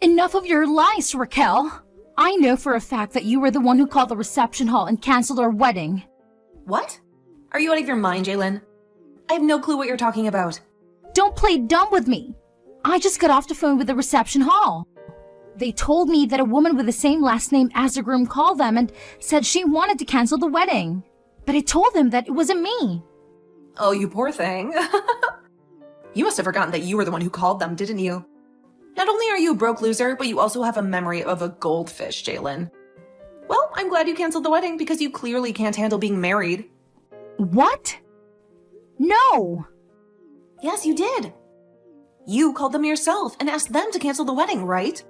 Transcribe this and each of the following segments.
Enough of your lies, Raquel. I know for a fact that you were the one who called the reception hall and canceled our wedding. What? Are you out of your mind, Jalen? I have no clue what you're talking about. Don't play dumb with me. I just got off the phone with the reception hall. They told me that a woman with the same last name as the groom called them and said she wanted to cancel the wedding. But I told them that it wasn't me. Oh, you poor thing. You must have forgotten that you were the one who called them, didn't you? Not only are you a broke loser, but you also have a memory of a goldfish, Jalen. Well, I'm glad you canceled the wedding because you clearly can't handle being married. What? No. Yes, you did. You called them yourself and asked them to cancel the wedding, right?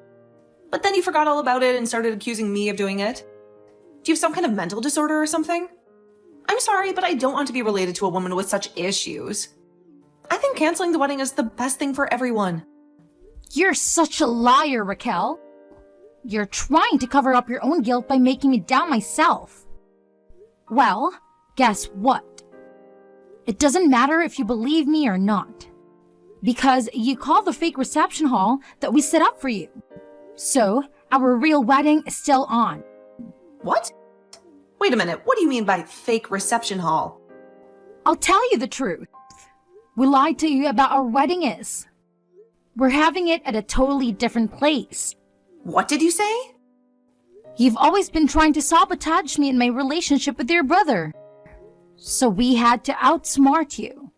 But then you forgot all about it and started accusing me of doing it. Do you have some kind of mental disorder or something? I'm sorry, but I don't want to be related to a woman with such issues. I think canceling the wedding is the best thing for everyone. You're such a liar, Raquel. You're trying to cover up your own guilt by making me doubt myself. Well, guess what? It doesn't matter if you believe me or not. Because you called the fake reception hall that we set up for you. So, our real wedding is still on. What? Wait a minute, what do you mean by fake reception hall? I'll tell you the truth. We lied to you about our wedding is. We're having it at a totally different place. What did you say? You've always been trying to sabotage me in my relationship with your brother. So we had to outsmart you.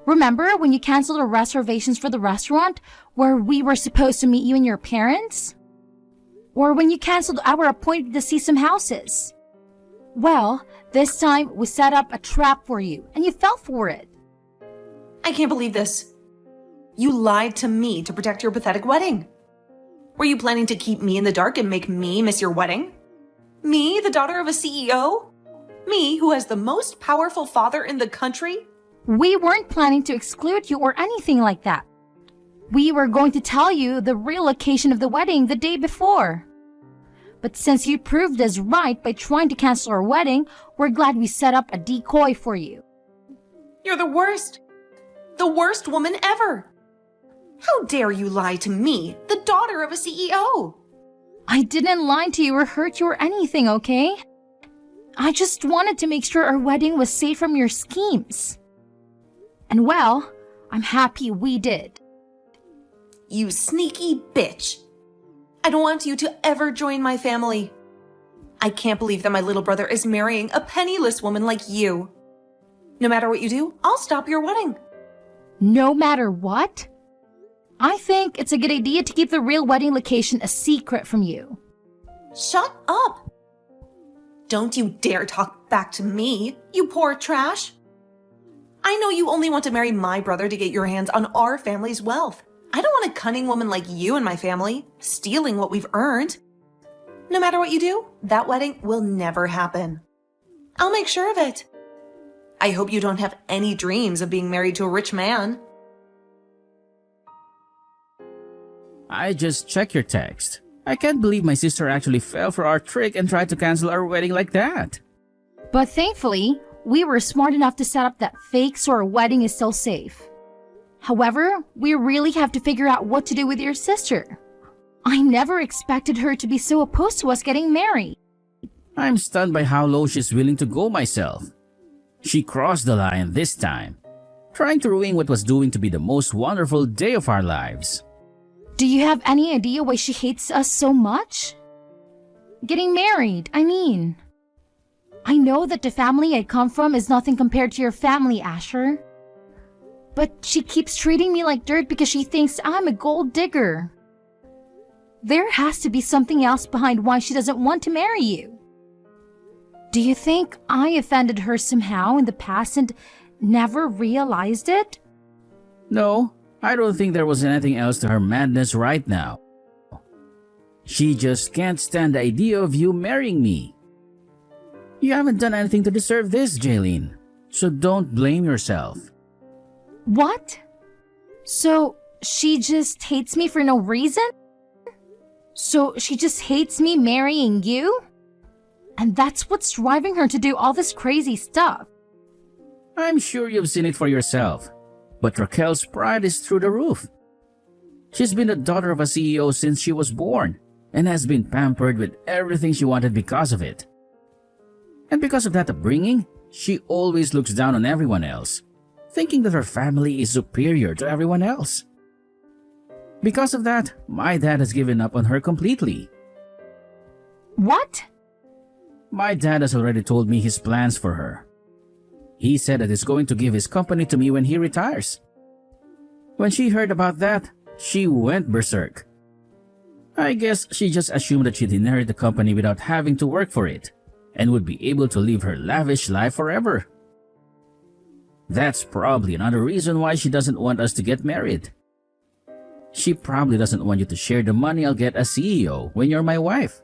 Remember when you canceled our reservations for the restaurant where we were supposed to meet you and your parents? Or when you canceled our appointment to see some houses? Well, this time we set up a trap for you and you fell for it. I can't believe this. You lied to me to protect your pathetic wedding. Were you planning to keep me in the dark and make me miss your wedding? Me, the daughter of a CEO? Me, who has the most powerful father in the country? We weren't planning to exclude you or anything like that. We were going to tell you the real location of the wedding the day before. But since you proved us right by trying to cancel our wedding, we're glad we set up a decoy for you. You're the worst. The worst woman ever. How dare you lie to me, the daughter of a CEO? I didn't lie to you or hurt you or anything, okay? I just wanted to make sure our wedding was safe from your schemes. And well, I'm happy we did. You sneaky bitch. I don't want you to ever join my family. I can't believe that my little brother is marrying a penniless woman like you. No matter what you do, I'll stop your wedding. No matter what? I think it's a good idea to keep the real wedding location a secret from you. Shut up! Don't you dare talk back to me, you poor trash. I know you only want to marry my brother to get your hands on our family's wealth. I don't want a cunning woman like you in my family, stealing what we've earned. No matter what you do, that wedding will never happen. I'll make sure of it. I hope you don't have any dreams of being married to a rich man. I just checked your text. I can't believe my sister actually fell for our trick and tried to cancel our wedding like that. But thankfully, we were smart enough to set up that fake so our wedding is still safe. However, we really have to figure out what to do with your sister. I never expected her to be so opposed to us getting married. I'm stunned by how low she's willing to go myself. She crossed the line this time, trying to ruin what was doomed to be the most wonderful day of our lives. Do you have any idea why she hates us so much? Getting married, I mean. I know that the family I come from is nothing compared to your family, Asher. But she keeps treating me like dirt because she thinks I'm a gold digger. There has to be something else behind why she doesn't want to marry you. Do you think I offended her somehow in the past and never realized it? No, I don't think there was anything else to her madness right now. She just can't stand the idea of you marrying me. You haven't done anything to deserve this, Jaylene, so don't blame yourself. What? So she just hates me for no reason? So she just hates me marrying you? And that's what's driving her to do all this crazy stuff. I'm sure you've seen it for yourself, but Raquel's pride is through the roof. She's been the daughter of a CEO since she was born and has been pampered with everything she wanted because of it. And because of that upbringing, she always looks down on everyone else, thinking that her family is superior to everyone else. Because of that, my dad has given up on her completely. What? My dad has already told me his plans for her. He said that he's going to give his company to me when he retires. When she heard about that, she went berserk. I guess she just assumed that she'd inherit the company without having to work for it and would be able to live her lavish life forever. That's probably another reason why she doesn't want us to get married. She probably doesn't want you to share the money I'll get as CEO when you're my wife.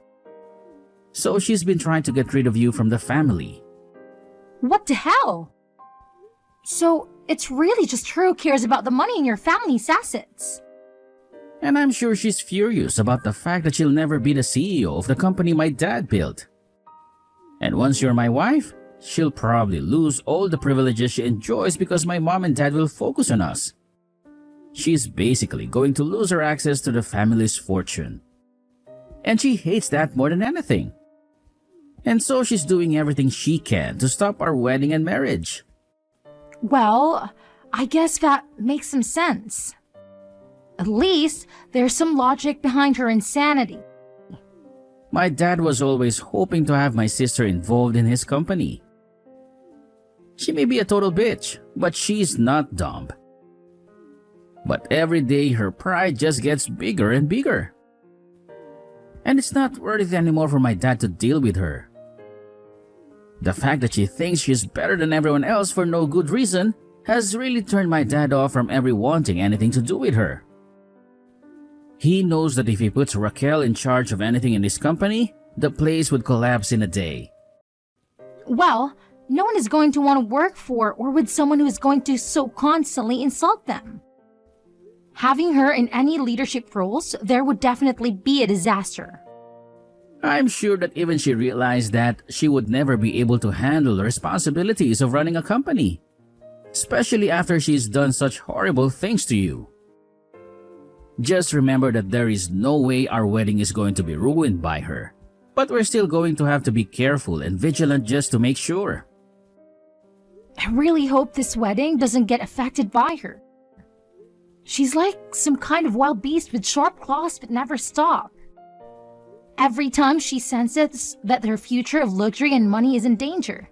So she's been trying to get rid of you from the family. What the hell? So it's really just her who cares about the money in your family's assets. And I'm sure she's furious about the fact that she'll never be the CEO of the company my dad built. And once you're my wife, she'll probably lose all the privileges she enjoys because my mom and dad will focus on us. She's basically going to lose her access to the family's fortune. And she hates that more than anything. And so she's doing everything she can to stop our wedding and marriage. Well, I guess that makes some sense. At least there's some logic behind her insanity. My dad was always hoping to have my sister involved in his company. She may be a total bitch, but she's not dumb. But every day her pride just gets bigger and bigger. And it's not worth it anymore for my dad to deal with her. The fact that she thinks she's better than everyone else for no good reason has really turned my dad off from ever wanting anything to do with her. He knows that if he puts Raquel in charge of anything in his company, the place would collapse in a day. Well, no one is going to want to work for or with someone who is going to so constantly insult them. Having her in any leadership roles, there would definitely be a disaster. I'm sure that even she realized that she would never be able to handle the responsibilities of running a company, especially after she's done such horrible things to you. Just remember that there is no way our wedding is going to be ruined by her, but we're still going to have to be careful and vigilant just to make sure. I really hope this wedding doesn't get affected by her. She's like some kind of wild beast with sharp claws that never stop. Every time she senses that her future of luxury and money is in danger.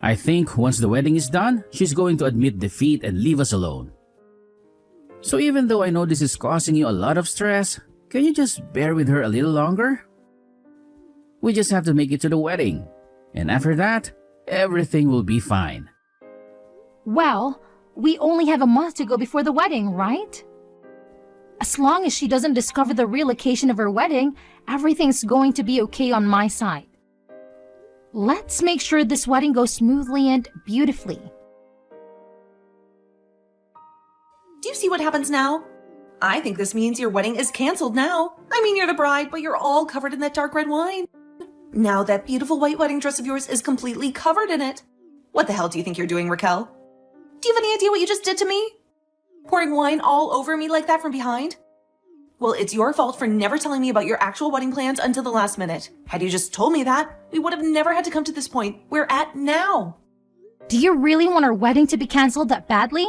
I think once the wedding is done, she's going to admit defeat and leave us alone. So even though I know this is causing you a lot of stress, can you just bear with her a little longer? We just have to make it to the wedding, and after that, everything will be fine. Well, we only have a month to go before the wedding, right? As long as she doesn't discover the real occasion of her wedding, everything's going to be okay on my side. Let's make sure this wedding goes smoothly and beautifully. Do you see what happens now? I think this means your wedding is canceled now. I mean, you're the bride, but you're all covered in that dark red wine. Now that beautiful white wedding dress of yours is completely covered in it. What the hell do you think you're doing, Raquel? Do you have any idea what you just did to me? Pouring wine all over me like that from behind? Well, it's your fault for never telling me about your actual wedding plans until the last minute. Had you just told me that, we would have never had to come to this point we're at now. Do you really want our wedding to be canceled that badly?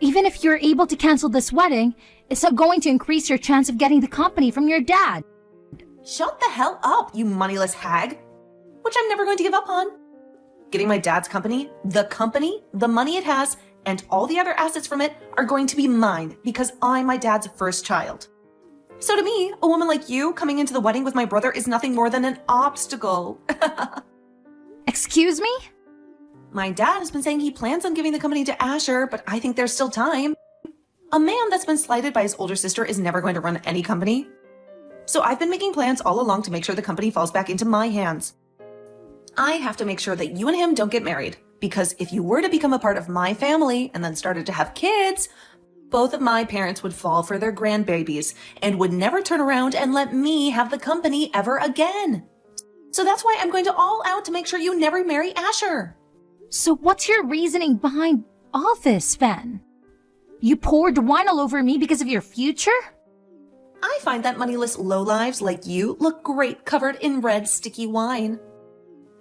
Even if you're able to cancel this wedding, it's not going to increase your chance of getting the company from your dad. Shut the hell up, you moneyless hag. Which I'm never going to give up on. Getting my dad's company, the money it has, and all the other assets from it are going to be mine because I'm my dad's first child. So to me, a woman like you coming into the wedding with my brother is nothing more than an obstacle. Excuse me? My dad has been saying he plans on giving the company to Asher, but I think there's still time. A man that's been slighted by his older sister is never going to run any company. So I've been making plans all along to make sure the company falls back into my hands. I have to make sure that you and him don't get married, because if you were to become a part of my family and then started to have kids, both of my parents would fall for their grandbabies and would never turn around and let me have the company ever again. So that's why I'm going to all out to make sure you never marry Asher. So what's your reasoning behind all this, then? You poured wine all over me because of your future? I find that moneyless lowlives like you look great covered in red sticky wine.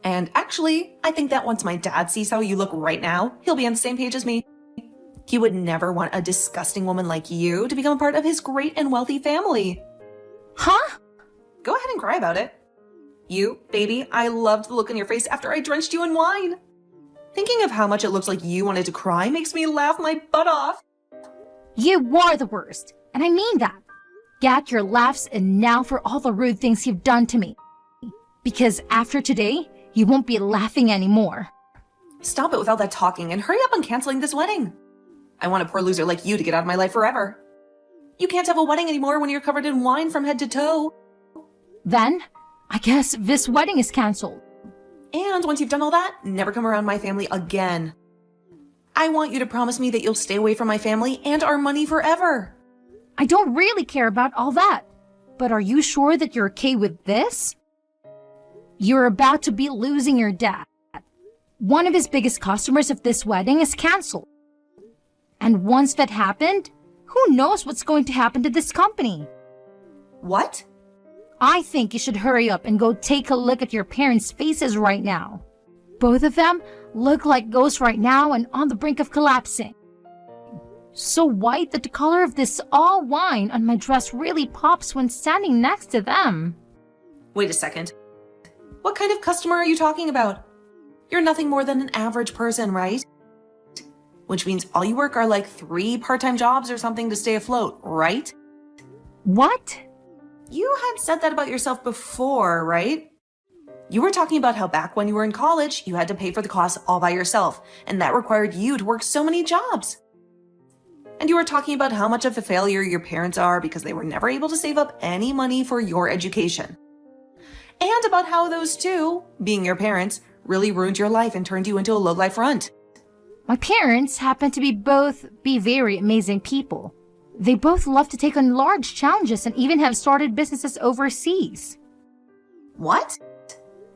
And actually, I think that once my dad sees how you look right now, he'll be on the same page as me. He would never want a disgusting woman like you to become a part of his great and wealthy family. Huh? Go ahead and cry about it. You, baby, I loved the look on your face after I drenched you in wine. Thinking of how much it looks like you wanted to cry makes me laugh my butt off. You are the worst, and I mean that. Get your laughs and now for all the rude things you've done to me. Because after today, you won't be laughing anymore. Stop it with all that talking and hurry up on canceling this wedding. I want a poor loser like you to get out of my life forever. You can't have a wedding anymore when you're covered in wine from head to toe. Then, I guess this wedding is canceled. And once you've done all that, never come around my family again. I want you to promise me that you'll stay away from my family and our money forever. I don't really care about all that. But are you sure that you're okay with this? You're about to be losing your dad. One of his biggest customers of this wedding is canceled. And once that happened, who knows what's going to happen to this company? What? I think you should hurry up and go take a look at your parents' faces right now. Both of them look like ghosts right now and on the brink of collapsing. So white that the color of this all wine on my dress really pops when standing next to them. Wait a second. What kind of customer are you talking about? You're nothing more than an average person, right? Which means all you work are like 3 part-time jobs or something to stay afloat, right? What? You had said that about yourself before, right? You were talking about how back when you were in college, you had to pay for the costs all by yourself, and that required you to work so many jobs. And you were talking about how much of a failure your parents are because they were never able to save up any money for your education. And about how those two, being your parents, really ruined your life and turned you into a low-life runt. My parents happen to be very amazing people. They both love to take on large challenges and even have started businesses overseas. What?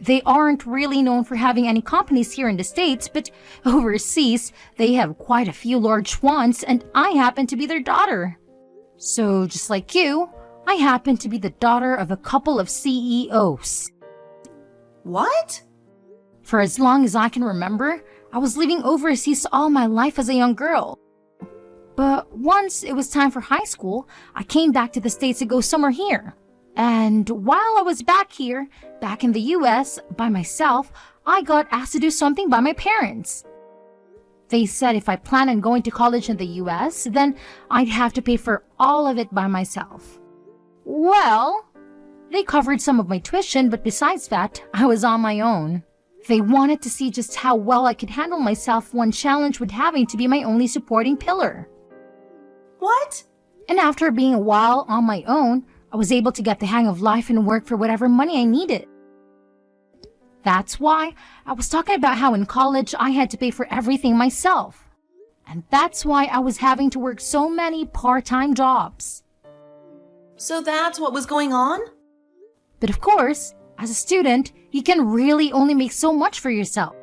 They aren't really known for having any companies here in the States, but overseas, they have quite a few large ones, and I happen to be their daughter. So, just like you, I happen to be the daughter of a couple of CEOs. What? For as long as I can remember, I was living overseas all my life as a young girl. But once it was time for high school, I came back to the States to go somewhere here. And while I was back here, back in the US, by myself, I got asked to do something by my parents. They said if I planned on going to college in the US, then I'd have to pay for all of it by myself. Well, they covered some of my tuition, but besides that, I was on my own. They wanted to see just how well I could handle myself, one challenge with having to be my only supporting pillar. What? And after being a while on my own, I was able to get the hang of life and work for whatever money I needed. That's why I was talking about how in college I had to pay for everything myself. And that's why I was having to work so many part-time jobs. So that's what was going on? But of course, as a student, you can really only make so much for yourself.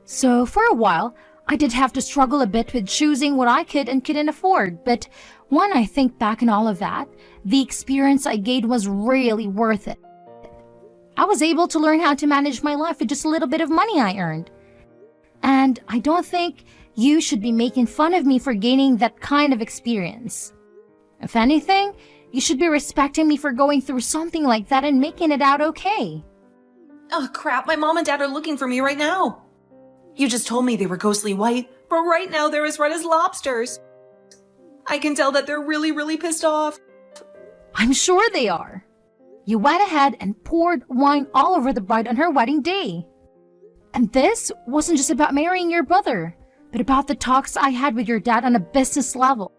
So for a while, I did have to struggle a bit with choosing what I could and couldn't afford, but when I think back on all of that, the experience I gained was really worth it. I was able to learn how to manage my life with just a little bit of money I earned. And I don't think you should be making fun of me for gaining that kind of experience. If anything, you should be respecting me for going through something like that and making it out okay. Oh crap, my mom and dad are looking for me right now. You just told me they were ghostly white, but right now they're as red as lobsters. I can tell that they're really, really pissed off. I'm sure they are. You went ahead and poured wine all over the bride on her wedding day. And this wasn't just about marrying your brother, but about the talks I had with your dad on a business level.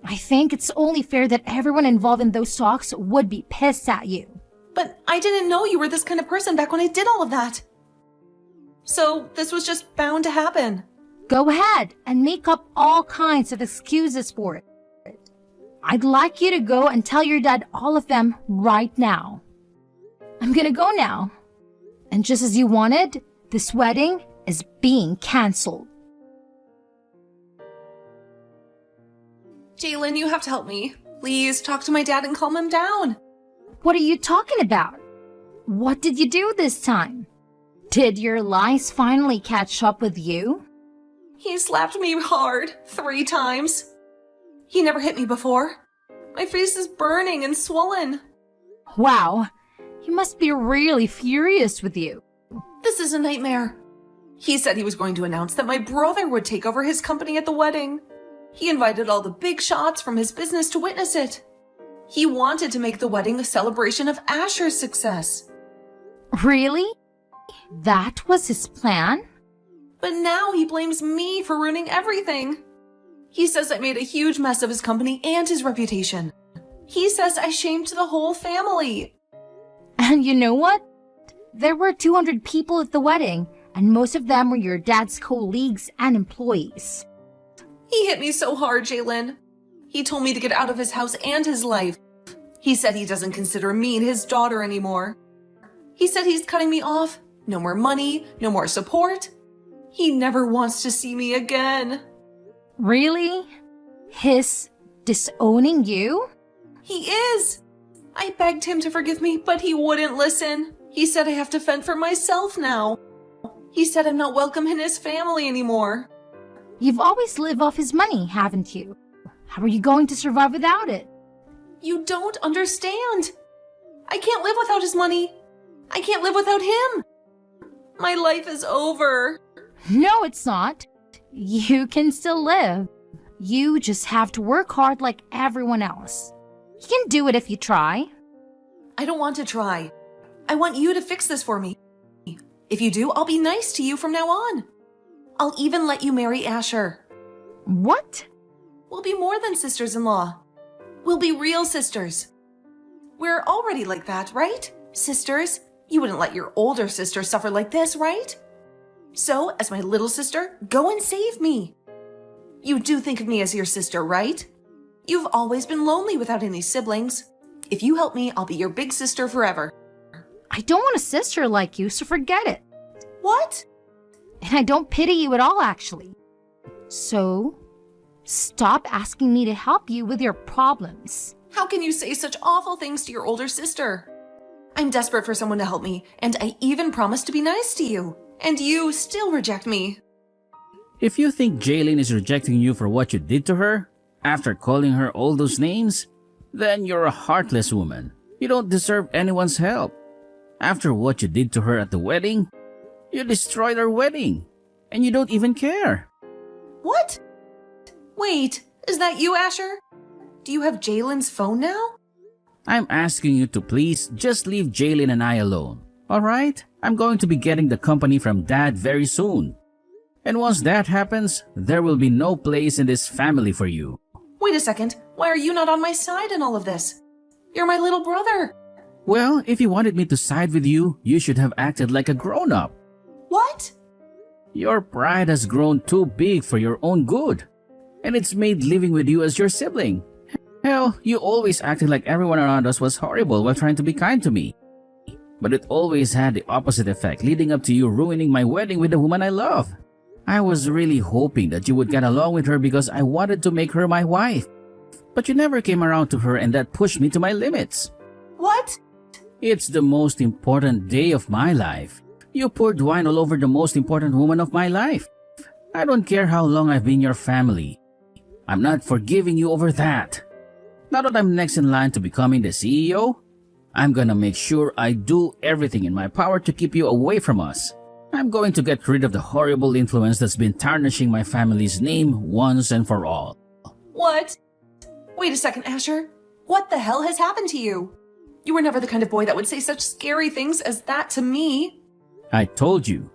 I think it's only fair that everyone involved in those talks would be pissed at you. But I didn't know you were this kind of person back when I did all of that. So this was just bound to happen. Go ahead and make up all kinds of excuses for it. I'd like you to go and tell your dad all of them right now. I'm gonna go now. And just as you wanted, this wedding is being canceled. Jalen, you have to help me. Please talk to my dad and calm him down. What are you talking about? What did you do this time? Did your lies finally catch up with you? He slapped me hard 3 times. He never hit me before. My face is burning and swollen. Wow, he must be really furious with you. This is a nightmare. He said he was going to announce that my brother would take over his company at the wedding. He invited all the big shots from his business to witness it. He wanted to make the wedding a celebration of Asher's success. Really? That was his plan? But now he blames me for ruining everything. He says I made a huge mess of his company and his reputation. He says I shamed the whole family. And you know what? There were 200 people at the wedding, and most of them were your dad's colleagues and employees. He hit me so hard, Jalen. He told me to get out of his house and his life. He said he doesn't consider me his daughter anymore. He said he's cutting me off. No more money, no more support. He never wants to see me again. Really? His disowning you? He is. I begged him to forgive me, but he wouldn't listen. He said I have to fend for myself now. He said I'm not welcome in his family anymore. You've always lived off his money, haven't you? How are you going to survive without it? You don't understand. I can't live without his money. I can't live without him. My life is over. No, it's not. You can still live. You just have to work hard like everyone else. You can do it if you try. I don't want to try. I want you to fix this for me. If you do, I'll be nice to you from now on. I'll even let you marry Asher. What? We'll be more than sisters-in-law. We'll be real sisters. We're already like that, right? Sisters, you wouldn't let your older sister suffer like this, right? So, as my little sister, go and save me. You do think of me as your sister, right? You've always been lonely without any siblings. If you help me, I'll be your big sister forever. I don't want a sister like you, so forget it. What? And I don't pity you at all, actually. So, stop asking me to help you with your problems. How can you say such awful things to your older sister? I'm desperate for someone to help me, and I even promised to be nice to you. And you still reject me. If you think Jaylin is rejecting you for what you did to her, after calling her all those names, then you're a heartless woman. You don't deserve anyone's help. After what you did to her at the wedding, you destroyed our wedding, and you don't even care. What? Wait, is that you, Asher? Do you have Jalen's phone now? I'm asking you to please just leave Jaylin and I alone, alright? I'm going to be getting the company from Dad very soon. And once that happens, there will be no place in this family for you. Wait a second, why are you not on my side in all of this? You're my little brother. Well, if you wanted me to side with you, you should have acted like a grown-up. What? Your pride has grown too big for your own good, and it's made living with you as your sibling. Hell, you always acted like everyone around us was horrible while trying to be kind to me. But it always had the opposite effect, leading up to you ruining my wedding with the woman I love. I was really hoping that you would get along with her because I wanted to make her my wife. But you never came around to her, and that pushed me to my limits. What? It's the most important day of my life. You poured wine all over the most important woman of my life. I don't care how long I've been your family. I'm not forgiving you over that. Now that I'm next in line to becoming the CEO, I'm gonna make sure I do everything in my power to keep you away from us. I'm going to get rid of the horrible influence that's been tarnishing my family's name once and for all. What? Wait a second, Asher. What the hell has happened to you? You were never the kind of boy that would say such scary things as that to me. I told you,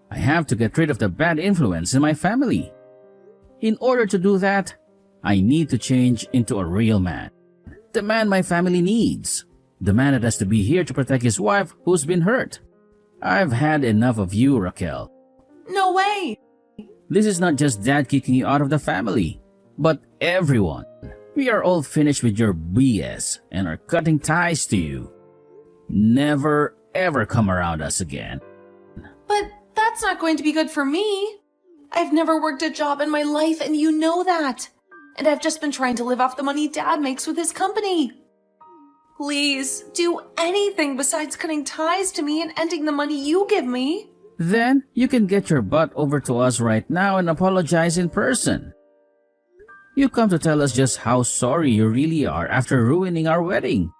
I have to get rid of the bad influence in my family. In order to do that, I need to change into a real man. The man my family needs. The man that has to be here to protect his wife who's been hurt. I've had enough of you, Raquel. No way! This is not just Dad kicking you out of the family, but everyone. We are all finished with your BS and are cutting ties to you. Never ever come around us again. But that's not going to be good for me. I've never worked a job in my life and you know that. and I've just been trying to live off the money Dad makes with his company. Please, do anything besides cutting ties to me and ending the money you give me. Then you can get your butt over to us right now and apologize in person. You come to tell us just how sorry you really are after ruining our wedding.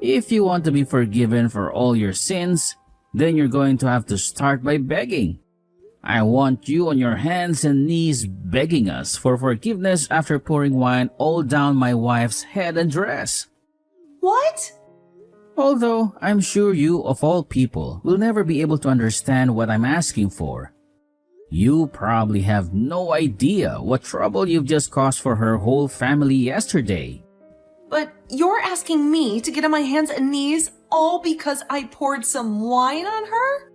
If you want to be forgiven for all your sins, then you're going to have to start by begging. I want you on your hands and knees begging us for forgiveness after pouring wine all down my wife's head and dress. What? Although I'm sure you, of all people, will never be able to understand what I'm asking for. You probably have no idea what trouble you've just caused for her whole family yesterday. But you're asking me to get on my hands and knees all because I poured some wine on her?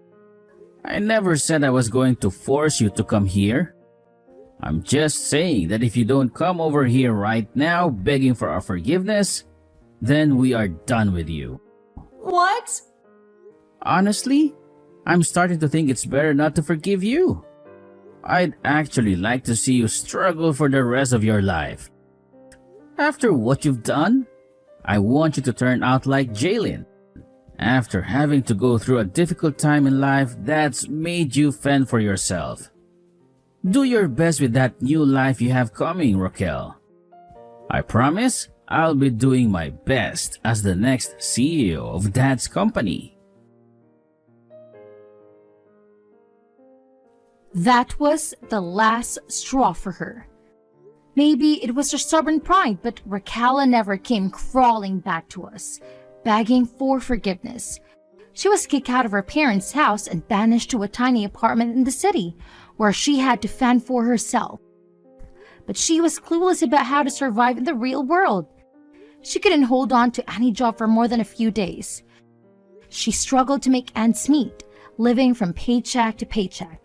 I never said I was going to force you to come here. I'm just saying that if you don't come over here right now begging for our forgiveness, then we are done with you. What? Honestly, I'm starting to think it's better not to forgive you. I'd actually like to see you struggle for the rest of your life. After what you've done, I want you to turn out like Jalen. After having to go through a difficult time in life that's made you fend for yourself. Do your best with that new life you have coming, Raquel. I promise I'll be doing my best as the next CEO of Dad's company. That was the last straw for her. Maybe it was her stubborn pride, but Raquel never came crawling back to us, begging for forgiveness. She was kicked out of her parents' house and banished to a tiny apartment in the city, where she had to fend for herself. But she was clueless about how to survive in the real world. She couldn't hold on to any job for more than a few days. She struggled to make ends meet, living from paycheck to paycheck.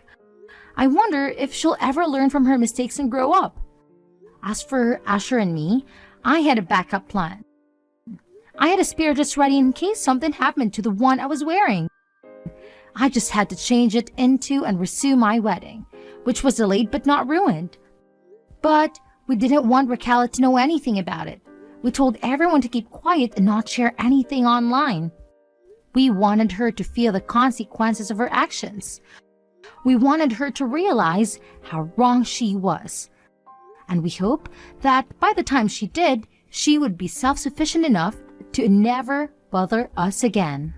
I wonder if she'll ever learn from her mistakes and grow up. As for Asher and me, I had a backup plan. I had a spare just ready in case something happened to the one I was wearing. I just had to change it into and resume my wedding, which was delayed but not ruined. But we didn't want Raquel to know anything about it. We told everyone to keep quiet and not share anything online. We wanted her to feel the consequences of her actions. We wanted her to realize how wrong she was. And we hope that by the time she did, she would be self-sufficient enough to never bother us again.